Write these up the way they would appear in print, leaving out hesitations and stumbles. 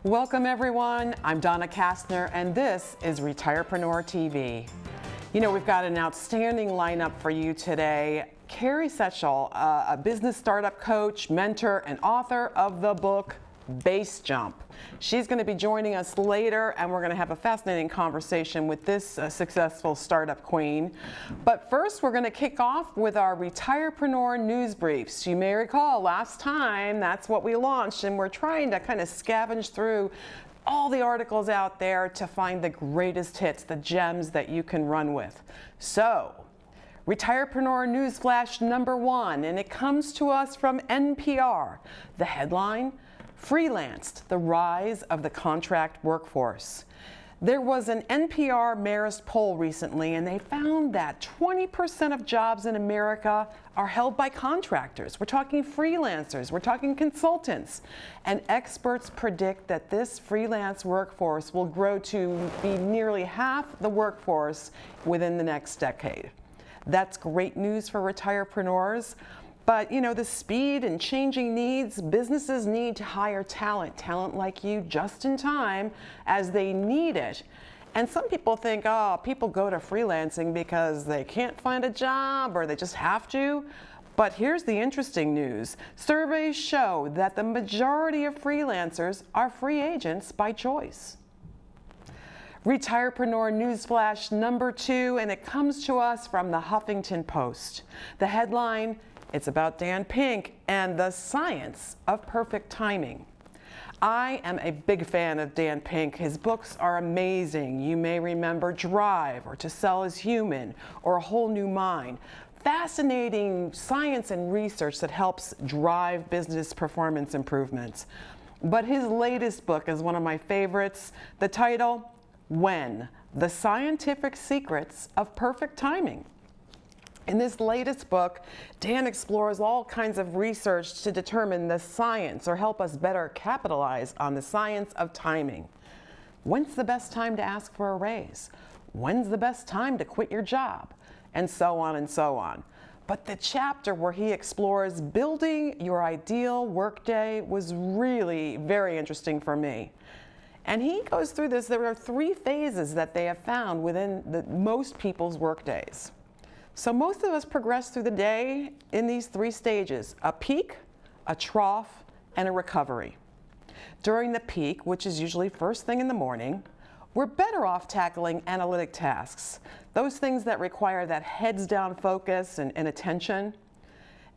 Welcome everyone, I'm Donna Kastner and this is Retirepreneur TV. You know, we've got an outstanding lineup for you today. Carrie Sechel, a business startup coach, mentor, and author of the book Base Jump. She's going to be joining us later and we're going to have a fascinating conversation with this successful startup queen. But first we're going to kick off with our Retirepreneur news briefs. You may recall last time that's what we launched, and we're trying to kind of scavenge through all the articles out there to find the greatest hits, the gems that you can run with. So, Retirepreneur News Flash number 1, and it comes to us from NPR. The headline: Freelanced, the rise of the contract workforce. There was an NPR Marist poll recently, and they found that 20% of jobs in America are held by contractors. We're talking freelancers, we're talking consultants. And experts predict that this freelance workforce will grow to be nearly half the workforce within the next decade. That's great news for retirepreneurs. But you know, the speed and changing needs, businesses need to hire talent like you just in time as they need it. And some people think, oh, people go to freelancing because they can't find a job or they just have to. But here's the interesting news. Surveys show that the majority of freelancers are free agents by choice. Retirepreneur Newsflash number 2, and it comes to us from the Huffington Post. The headline: it's about Dan Pink and the science of perfect timing. I am a big fan of Dan Pink. His books are amazing. You may remember Drive, or To Sell Is Human, or A Whole New Mind. Fascinating science and research that helps drive business performance improvements. But his latest book is one of my favorites. The title: When? The Scientific Secrets of Perfect Timing. In this latest book, Dan explores all kinds of research to determine the science, or help us better capitalize on the science of timing. When's the best time to ask for a raise? When's the best time to quit your job? And so on and so on. But the chapter where he explores building your ideal workday was really very interesting for me. And he goes through this. There are 3 phases that they have found within most people's workdays. So most of us progress through the day in these 3 stages: a peak, a trough, and a recovery. During the peak, which is usually first thing in the morning, we're better off tackling analytic tasks, those things that require that heads down focus and attention.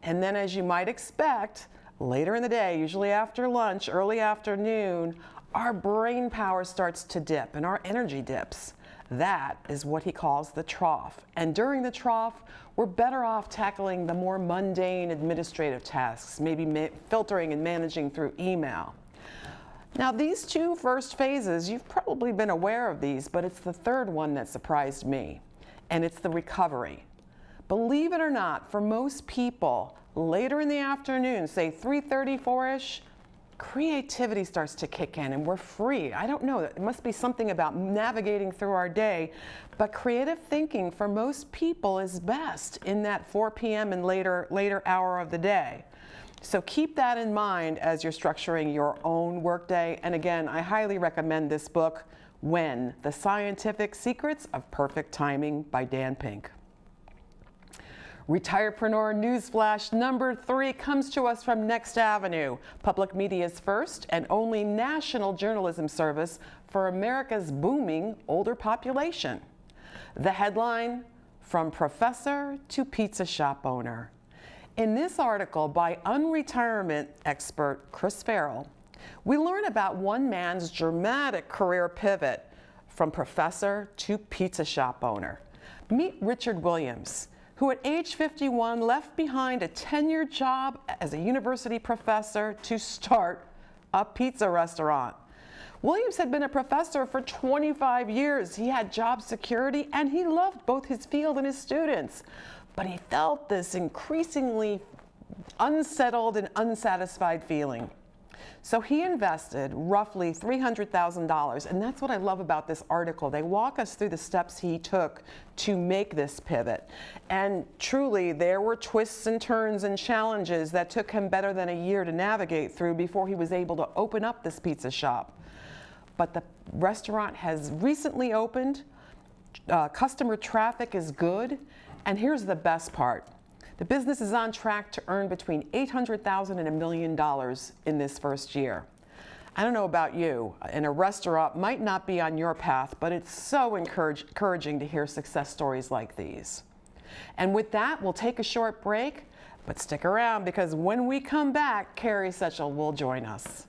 And then, as you might expect, later in the day, usually after lunch, early afternoon, our brain power starts to dip and our energy dips. That is what he calls the trough. And during the trough, we're better off tackling the more mundane administrative tasks, maybe filtering and managing through email. Now, these 2 first phases, you've probably been aware of these, but it's the third one that surprised me, and it's the recovery. Believe it or not, for most people, later in the afternoon, say 3:30, 4-ish, creativity starts to kick in and we're free. I don't know, it must be something about navigating through our day, but creative thinking for most people is best in that 4 p.m. and later hour of the day. So keep that in mind as you're structuring your own workday. And again, I highly recommend this book, When? The Scientific Secrets of Perfect Timing by Dan Pink. Retirepreneur Newsflash number 3 comes to us from Next Avenue, public media's first and only national journalism service for America's booming older population. The headline: From Professor to Pizza Shop Owner. In this article by unretirement expert Chris Farrell, we learn about one man's dramatic career pivot from professor to pizza shop owner. Meet Richard Williams, who at age 51 left behind a tenured job as a university professor to start a pizza restaurant. Williams had been a professor for 25 years. He had job security and he loved both his field and his students. But he felt this increasingly unsettled and unsatisfied feeling. So he invested roughly $300,000, and that's what I love about this article. They walk us through the steps he took to make this pivot. And truly, there were twists and turns and challenges that took him better than a year to navigate through before he was able to open up this pizza shop. but the restaurant has recently opened. Customer traffic is good, and here's the best part. The business is on track to earn between $800,000 and $1 million in this first year. I don't know about you, and a restaurant might not be on your path, but it's so encouraging to hear success stories like these. And with that, we'll take a short break, but stick around because when we come back, Carrie Sechel will join us.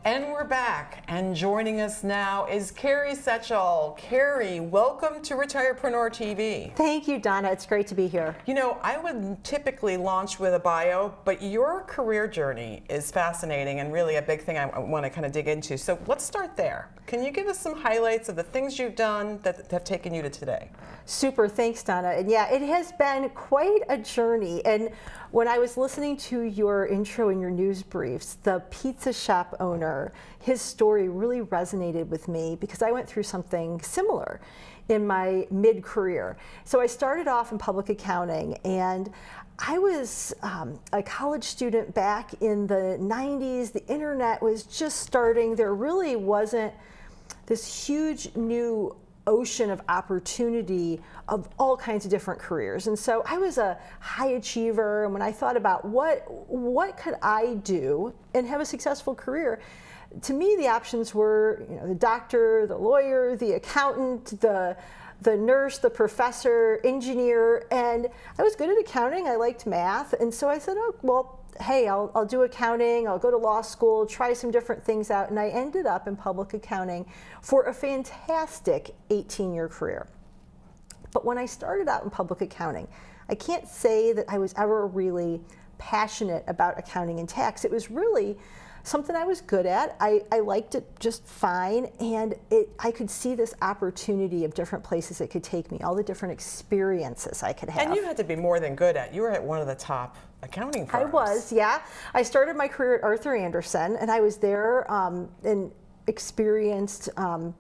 And we're back, and joining us now is Carrie Sechel. Carrie, welcome to Retirepreneur TV. Thank you, Donna. It's great to be here. You know, I would typically launch with a bio, but your career journey is fascinating and really a big thing I want to kind of dig into. So let's start there. Can you give us some highlights of the things you've done that have taken you to today? Super, thanks, Donna. And yeah, it has been quite a journey. And when I was listening to your intro and your news briefs, the pizza shop owner, his story really resonated with me because I went through something similar in my mid-career. So I started off in public accounting, and I was a college student back in the 90s. The internet was just starting. There really wasn't this huge new ocean of opportunity of all kinds of different careers. And so I was a high achiever, and when I thought about what could I do and have a successful career, to me the options were, you know, the doctor, the lawyer, the accountant, the nurse, the professor, engineer, and I was good at accounting. I liked math, and so I said, oh, well, hey, I'll do accounting, I'll go to law school, try some different things out, and I ended up in public accounting for a fantastic 18-year career. But when I started out in public accounting, I can't say that I was ever really passionate about accounting and tax. It was really something I was good at. I liked it just fine, and I could see this opportunity of different places it could take me, all the different experiences I could have. And you had to be more than good at. You were at one of the top accounting firms. I was, yeah. I started my career at Arthur Andersen, and I was there and experienced the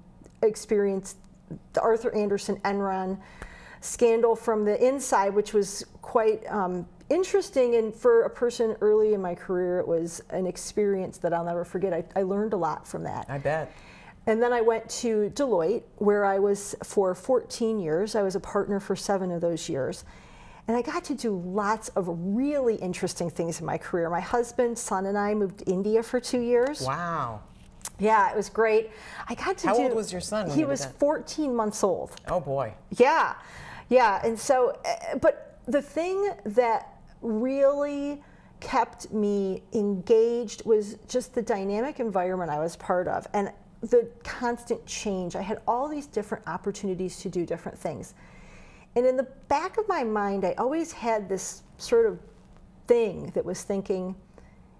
Arthur Andersen Enron scandal from the inside, which was quite interesting, and for a person early in my career, it was an experience that I'll never forget. I learned a lot from that. I bet. And then I went to Deloitte, where I was for 14 years. I was a partner for 7 of those years. And I got to do lots of really interesting things in my career. My husband, son, and I moved to India for 2 years. Wow. Yeah, it was great. I got to How old was your son when he you did was that? 14 months old. Oh boy. Yeah, yeah. And so, but the thing that really kept me engaged was just the dynamic environment I was part of and the constant change. I had all these different opportunities to do different things. And in the back of my mind, I always had this sort of thing that was thinking,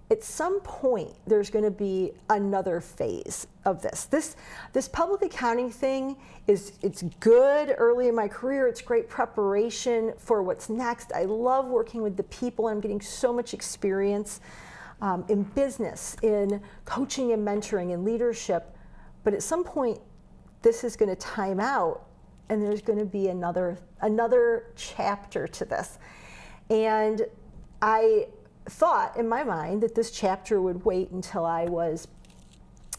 at some point, there's going to be another phase of this. This public accounting thing it's good early in my career. It's great preparation for what's next. I love working with the people. I'm getting so much experience in business, in coaching and mentoring and leadership. But at some point, this is going to time out, and there's going to be another chapter to this. And I thought in my mind that this chapter would wait until I was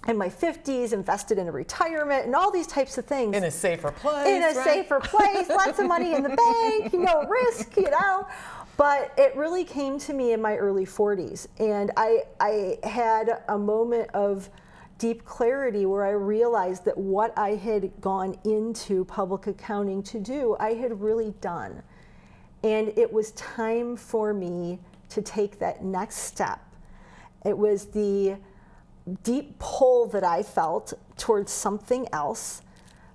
in my 50s, invested in a retirement and all these types of things. In a safer place, In a safer place, lots of money in the bank, no risk, you know. But it really came to me in my early 40s. And I had a moment of deep clarity where I realized that what I had gone into public accounting to do, I had really done. And it was time for me to take that next step. It was the deep pull that I felt towards something else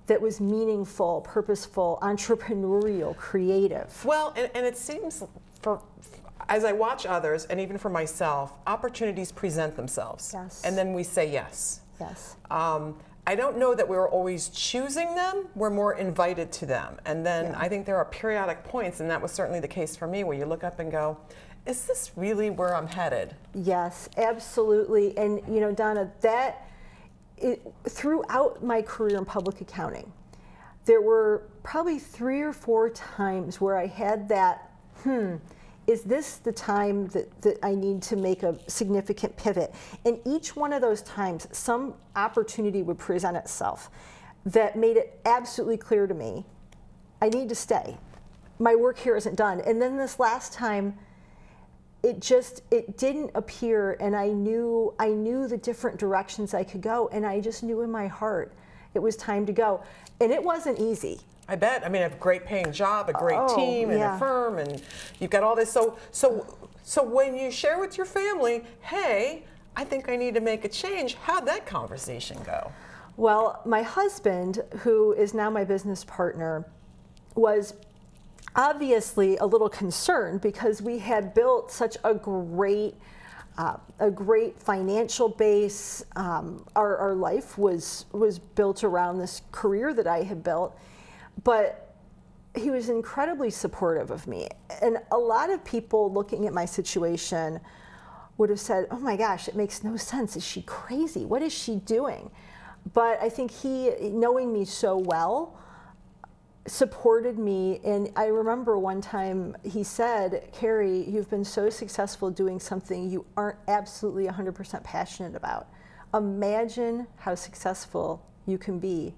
that was meaningful, purposeful, entrepreneurial, creative. Well, and it seems as I watch others, and even for myself, opportunities present themselves. Yes. And then we say yes. Yes. I don't know that we're always choosing them, we're more invited to them. And then I think there are periodic points, and that was certainly the case for me, where you look up and go, is this really where I'm headed? Yes, absolutely. And Donna, throughout my career in public accounting, there were probably 3 or 4 times where I had that, is this the time that I need to make a significant pivot? And each one of those times, some opportunity would present itself that made it absolutely clear to me, I need to stay. My work here isn't done. And then this last time, it didn't appear, and I knew the different directions I could go, and I just knew in my heart it was time to go. And it wasn't easy. I bet. I mean, a great paying job, a great team, and a firm, and you've got all this. So when you share with your family, hey, I think I need to make a change, how'd that conversation go? Well, my husband, who is now my business partner, was obviously a little concerned because we had built such a great financial base. Our life was built around this career that I had built, but he was incredibly supportive of me. And a lot of people looking at my situation would have said, oh my gosh, it makes no sense. Is she crazy? What is she doing? But I think he, knowing me so well, supported me. And I remember one time he said, Carrie, you've been so successful doing something you aren't absolutely 100% passionate about. Imagine how successful you can be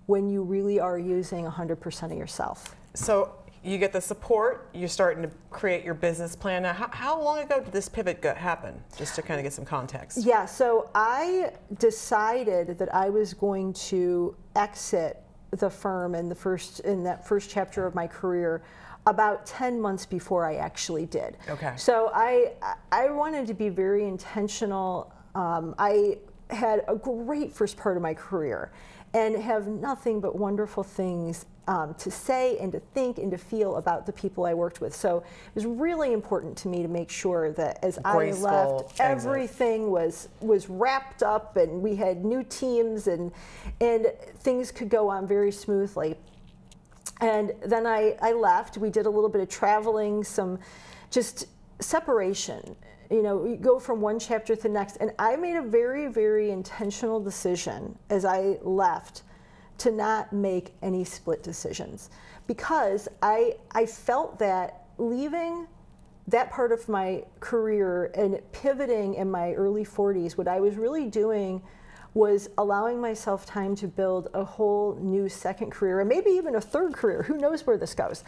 when you really are using 100% of yourself. So you get the support, you're starting to create your business plan. Now, how long ago did this pivot happen? Just to kind of get some context. Yeah, so I decided that I was going to exit the firm in that first chapter of my career about 10 months before I actually did. Okay. So I wanted to be very intentional. I had a great first part of my career and have nothing but wonderful things to say and to think and to feel about the people I worked with. So it was really important to me to make sure that as I left, everything was wrapped up and we had new teams and things could go on very smoothly. And then I left. We did a little bit of traveling, some just separation. You go from one chapter to the next. And I made a very, very intentional decision as I left to not make any split decisions, because I felt that leaving that part of my career and pivoting in my early 40s, what I was really doing was allowing myself time to build a whole new second career and maybe even a third career. Who knows where this goes?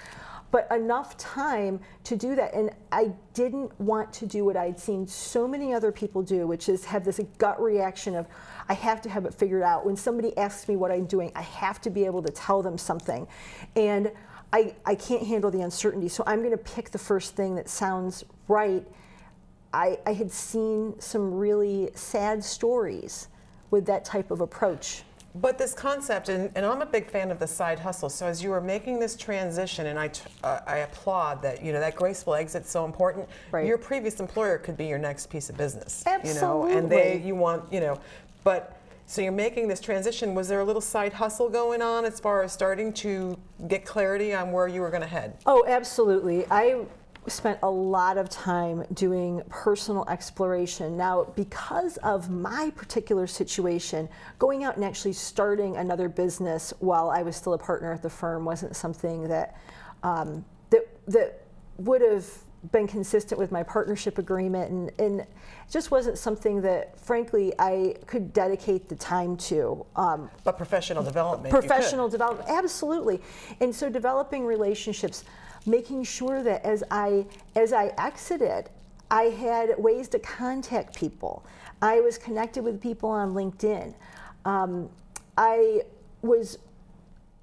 But enough time to do that. And I didn't want to do what I'd seen so many other people do, which is have this gut reaction of, I have to have it figured out. When somebody asks me what I'm doing, I have to be able to tell them something. And I can't handle the uncertainty, so I'm gonna pick the first thing that sounds right. I had seen some really sad stories with that type of approach. But this concept, and I'm a big fan of the side hustle, so as you were making this transition, and I applaud that, that graceful exit's so important. Right. Your previous employer could be your next piece of business. Absolutely. And you want, but so you're making this transition. Was there a little side hustle going on as far as starting to get clarity on where you were going to head? Oh, absolutely. I spent a lot of time doing personal exploration. Now, because of my particular situation, going out and actually starting another business while I was still a partner at the firm wasn't something that that would have been consistent with my partnership agreement, and it just wasn't something that, frankly, I could dedicate the time to. But professional development. Professional development, absolutely. And so developing relationships, making sure that as I exited, I had ways to contact people. I was connected with people on LinkedIn. I was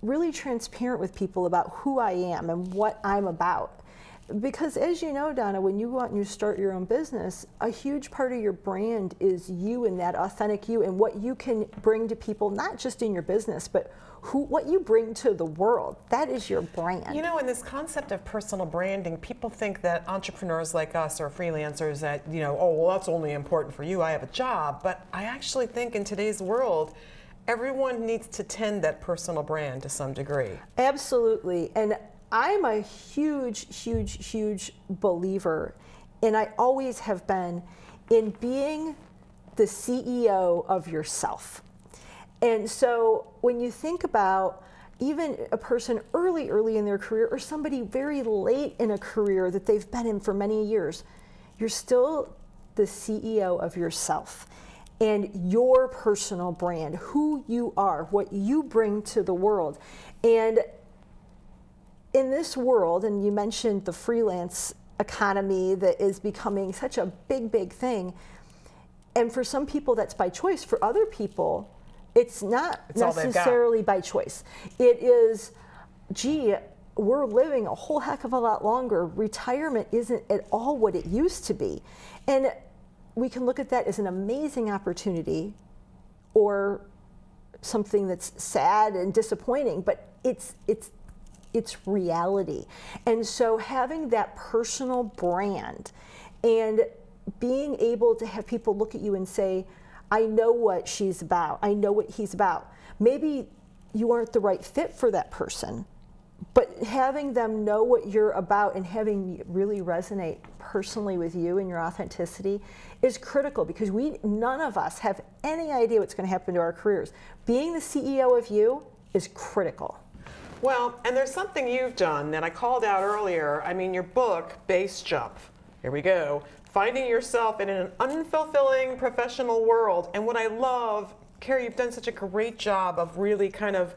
really transparent with people about who I am and what I'm about. Because as you know, Donna, when you go out and you start your own business, a huge part of your brand is you and that authentic you and what you can bring to people, not just in your business, but what you bring to the world. That is your brand. You know, in this concept of personal branding, people think that entrepreneurs like us or freelancers that, you know, oh, well, that's only important for you, I have a job. But I actually think in today's world, everyone needs to tend that personal brand to some degree. Absolutely. And I'm a huge, huge, huge believer, and I always have been, in being the CEO of yourself. And so when you think about even a person early in their career, or somebody very late in a career that they've been in for many years, you're still the CEO of yourself and your personal brand, who you are, what you bring to the world. And in this world, and you mentioned the freelance economy that is becoming such a big, big thing, and for some people that's by choice. For other people, it's not necessarily by choice. It is, gee, we're living a whole heck of a lot longer. Retirement isn't at all what it used to be. And we can look at that as an amazing opportunity or something that's sad and disappointing, but it's reality. And so having that personal brand and being able to have people look at you and say, I know what she's about, I know what he's about. Maybe you aren't the right fit for that person, but having them know what you're about and having it really resonate personally with you and your authenticity is critical, because none of us have any idea what's going to happen to our careers. Being the CEO of you is critical. Well, and there's something you've done that I called out earlier. I mean, your book, Base Jump. Here we go. Finding yourself in an unfulfilling professional world. And what I love, Carrie, you've done such a great job of really kind of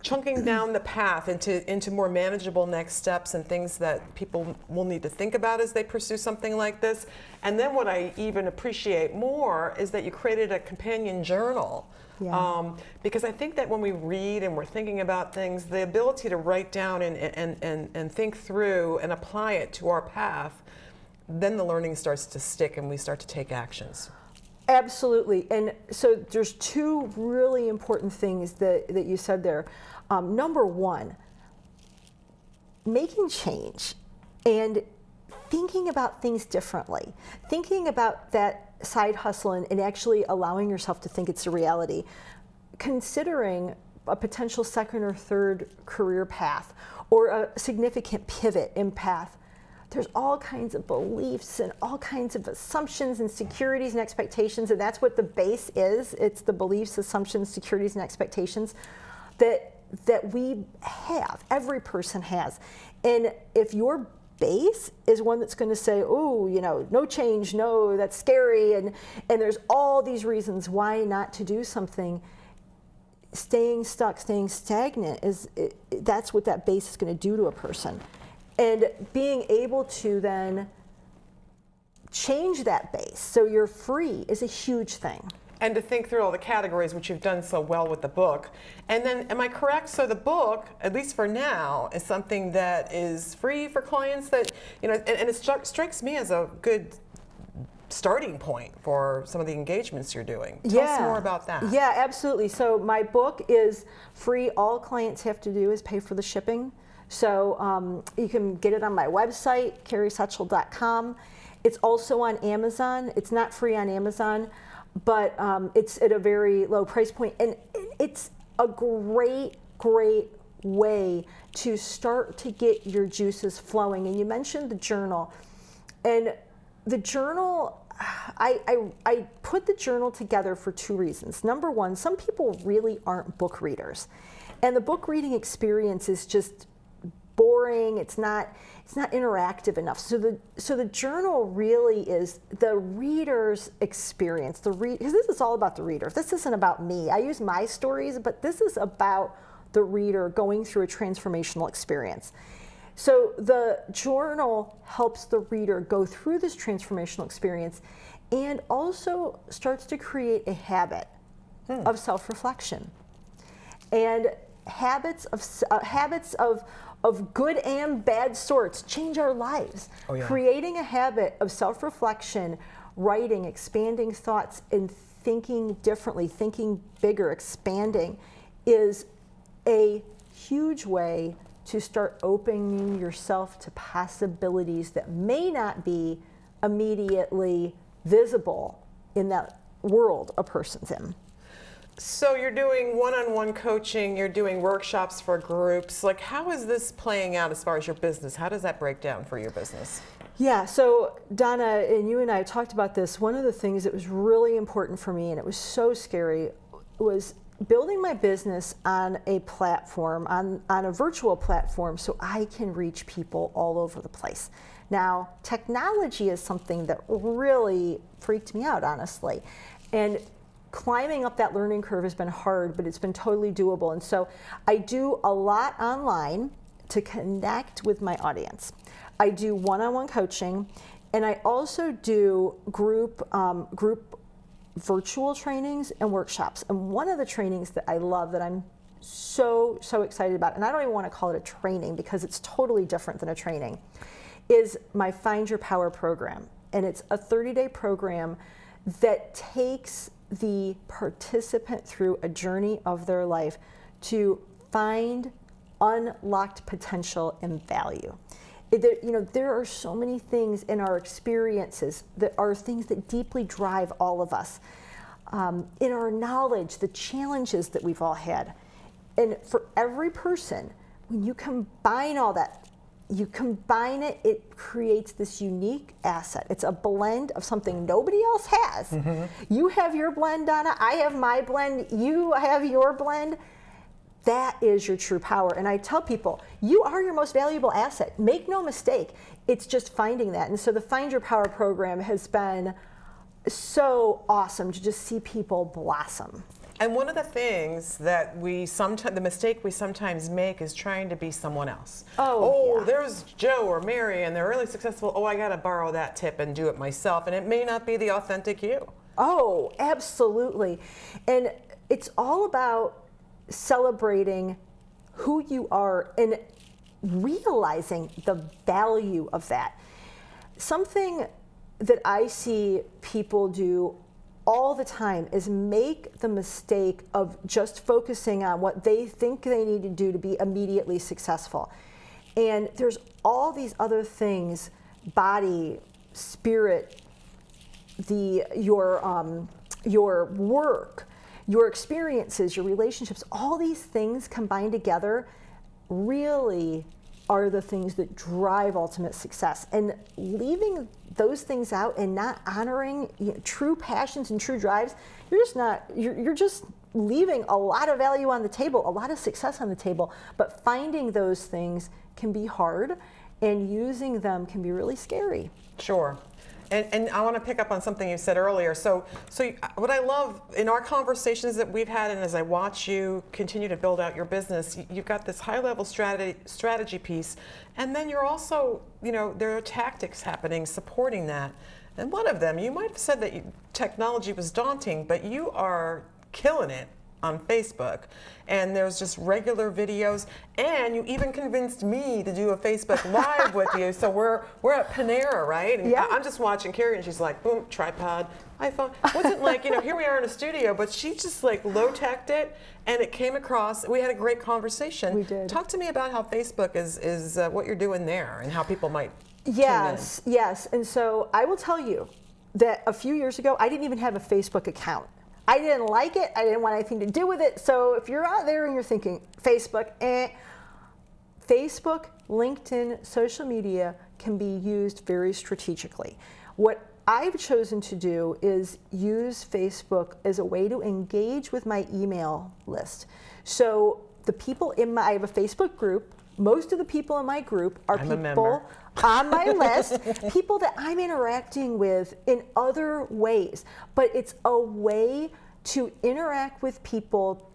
chunking down the path into more manageable next steps and things that people will need to think about as they pursue something like this. And then what I even appreciate more is that you created a companion journal. Yeah. Because I think that when we read and we're thinking about things, the ability to write down and think through and apply it to our path, then the learning starts to stick and we start to take actions. Absolutely. And so there's two really important things that you said there. Number one, making change and thinking about things differently, thinking about that side hustle and actually allowing yourself to think it's a reality, considering a potential second or third career path or a significant pivot in path. There's all kinds of beliefs and all kinds of assumptions and securities and expectations, and that's what the base is. It's the beliefs, assumptions, securities, and expectations that we have, every person has. And if your base is one that's going to say, oh, you know, no change, no, that's scary, and there's all these reasons why not to do something, staying stuck, staying stagnant, that's what that base is going to do to a person. And being able to then change that base so you're free is a huge thing. And to think through all the categories, which you've done so well with the book. And then, am I correct? So the book, at least for now, is something that is free for clients that, you know, and it strikes me as a good starting point for some of the engagements you're doing. Tell us more about that. Yeah, absolutely. So my book is free. All clients have to do is pay for the shipping. So you can get it on my website, carriesechel.com. It's also on Amazon. It's not free on Amazon, but it's at a very low price point. And it's a great, great way to start to get your juices flowing. And you mentioned the journal. And the journal, I put the journal together for two reasons. Number one, some people really aren't book readers. And the book reading experience is just boring. It's not interactive enough. So the journal really is the reader's experience. Because this is all about the reader. This isn't about me. I use my stories, but this is about the reader going through a transformational experience. So the journal helps the reader go through this transformational experience and also starts to create a habit of self-reflection. And habits of of good and bad sorts change our lives. Oh, yeah. Creating a habit of self-reflection, writing, expanding thoughts, and thinking differently, thinking bigger, expanding, is a huge way to start opening yourself to possibilities that may not be immediately visible in that world a person's in. So you're doing one-on-one coaching, you're doing workshops for groups. Like, how is this playing out as far as your business? How does that break down for your business? Yeah, so Donna, and you and I talked about this. One of the things that was really important for me, and it was so scary, was building my business on a platform, on a virtual platform, so I can reach people all over the place. Now, technology is something that really freaked me out, honestly. And climbing up that learning curve has been hard, but it's been totally doable. And so I do a lot online to connect with my audience. I do one-on-one coaching, and I also do group virtual trainings and workshops. And one of the trainings that I love, that I'm so excited about, and I don't even want to call it a training because it's totally different than a training, is my Find Your Power program. And it's a 30-day program that takes the participant through a journey of their life to find unlocked potential and value. There are so many things in our experiences that are things that deeply drive all of us. In our knowledge, the challenges that we've all had. And for every person, when you combine all that, it creates this unique asset. It's a blend of something nobody else has. Mm-hmm. You have your blend, Donna, I have my blend, you have your blend. That is your true power. And I tell people, you are your most valuable asset. Make no mistake. It's just finding that. And so the Find Your Power program has been so awesome to just see people blossom. And one of the things that the mistake we sometimes make is trying to be someone else. Yeah. There's Joe or Mary and they're really successful. Oh, I got to borrow that tip and do it myself. And it may not be the authentic you. Oh, absolutely. And it's all about celebrating who you are and realizing the value of that. Something that I see people do all the time is make the mistake of just focusing on what they think they need to do to be immediately successful. And there's all these other things, body, spirit, your work, your experiences, your relationships, all these things combined together really are the things that drive ultimate success. And leaving those things out and not honoring true passions and true drives, you're just leaving a lot of value on the table, a lot of success on the table. But finding those things can be hard, and using them can be really scary. Sure. And I want to pick up on something you said earlier. So what I love in our conversations that we've had, and as I watch you continue to build out your business, you've got this high-level strategy piece, and then you're also, there are tactics happening supporting that. And one of them, you might have said that technology was daunting, but you are killing it on Facebook, and there's just regular videos, and you even convinced me to do a Facebook Live with you. So we're at Panera, right? And yeah. I'm just watching Carrie, and she's like, boom, tripod, iPhone. It wasn't like, here we are in a studio, but she just like low-teched it, and it came across. We had a great conversation. We did. Talk to me about how Facebook is what you're doing there, and how people might Yes. And so I will tell you that a few years ago, I didn't even have a Facebook account. I didn't like it. I didn't want anything to do with it. So if you're out there and you're thinking, Facebook, Facebook, LinkedIn, social media can be used very strategically. What I've chosen to do is use Facebook as a way to engage with my email list. So the people I have a Facebook group. Most of the people in my group are people on my list, people that I'm interacting with in other ways. But it's a way to interact with people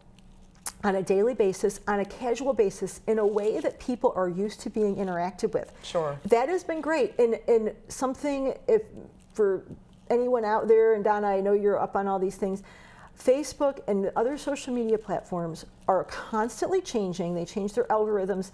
on a daily basis, on a casual basis, in a way that people are used to being interacted with. Sure. That has been great. And something, if for anyone out there, and Donna, I know you're up on all these things, Facebook and other social media platforms are constantly changing. They change their algorithms.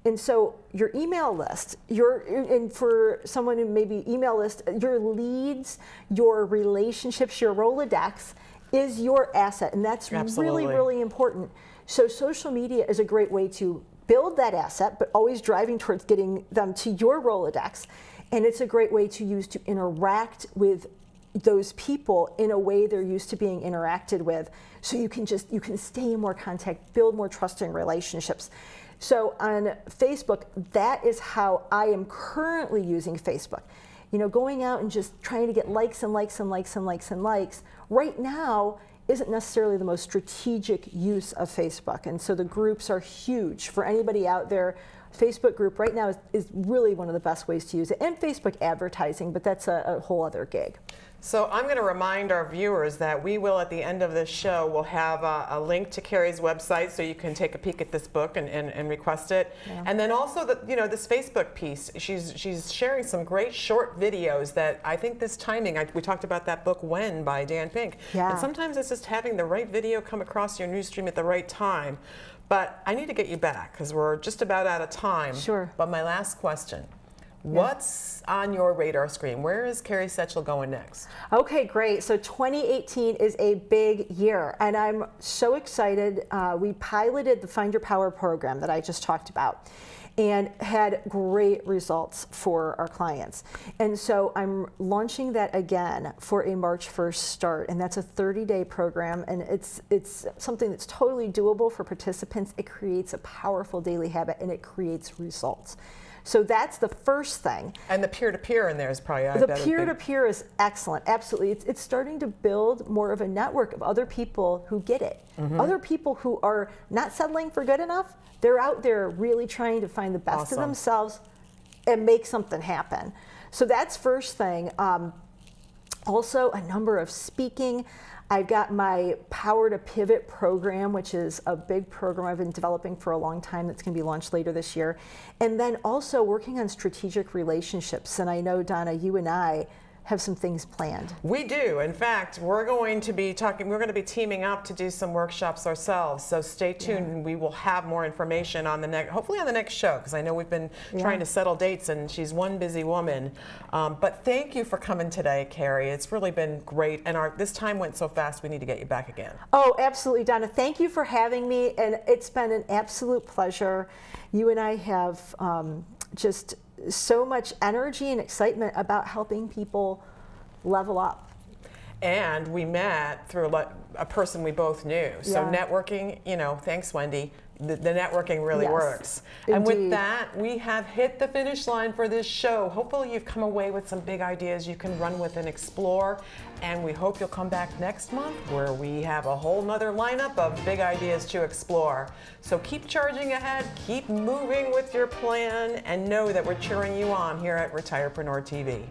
And so your email list, and for someone who maybe email list, your leads, your relationships, your Rolodex is your asset. And that's Absolutely. really, really important. So social media is a great way to build that asset, but always driving towards getting them to your Rolodex. And it's a great way to use to interact with those people in a way they're used to being interacted with. So you can stay in more contact, build more trusting relationships. So on Facebook, that is how I am currently using Facebook. You know, going out and just trying to get likes and likes and likes and likes and likes right now isn't necessarily the most strategic use of Facebook. And so the groups are huge. For anybody out there, Facebook group right now is really one of the best ways to use it. And Facebook advertising, but that's a whole other gig. So I'm going to remind our viewers that we will, at the end of this show, we'll have a link to Carrie's website so you can take a peek at this book and request it. Yeah. And then also this Facebook piece, she's sharing some great short videos that I think this timing, we talked about that book When by Dan Pink. Yeah. And sometimes it's just having the right video come across your newsstream at the right time. But I need to get you back because we're just about out of time. Sure. But my last question. What's on your radar screen? Where is Carrie Sechel going next? Okay, great. So 2018 is a big year, and I'm so excited. We piloted the Find Your Power program that I just talked about and had great results for our clients. And so I'm launching that again for a March 1st start, and that's a 30-day program, and it's something that's totally doable for participants. It creates a powerful daily habit, and it creates results. So that's the first thing. And the peer-to-peer in there is probably the peer-to-peer is excellent. Absolutely. It's starting to build more of a network of other people who get it. Mm-hmm. Other people who are not settling for good enough. They're out there really trying to find the best of themselves and make something happen. So that's first thing. Also a number of speaking. I've got my Power to Pivot program, which is a big program I've been developing for a long time that's going to be launched later this year. And then also working on strategic relationships. And I know, Donna, you and I have some things planned. We do. In fact, we're going to be teaming up to do some workshops ourselves. So stay tuned. Yeah. We will have more information on hopefully on the next show, because I know we've been trying to settle dates and she's one busy woman. But thank you for coming today, Carrie. It's really been great. And this time went so fast, we need to get you back again. Oh, absolutely, Donna. Thank you for having me. And it's been an absolute pleasure. You and I have just so much energy and excitement about helping people level up. And we met through a person we both knew. So networking, thanks, Wendy. The networking really works. Indeed. And with that, we have hit the finish line for this show. Hopefully you've come away with some big ideas you can run with and explore. And we hope you'll come back next month where we have a whole nother lineup of big ideas to explore. So keep charging ahead, keep moving with your plan, and know that we're cheering you on here at Retirepreneur TV.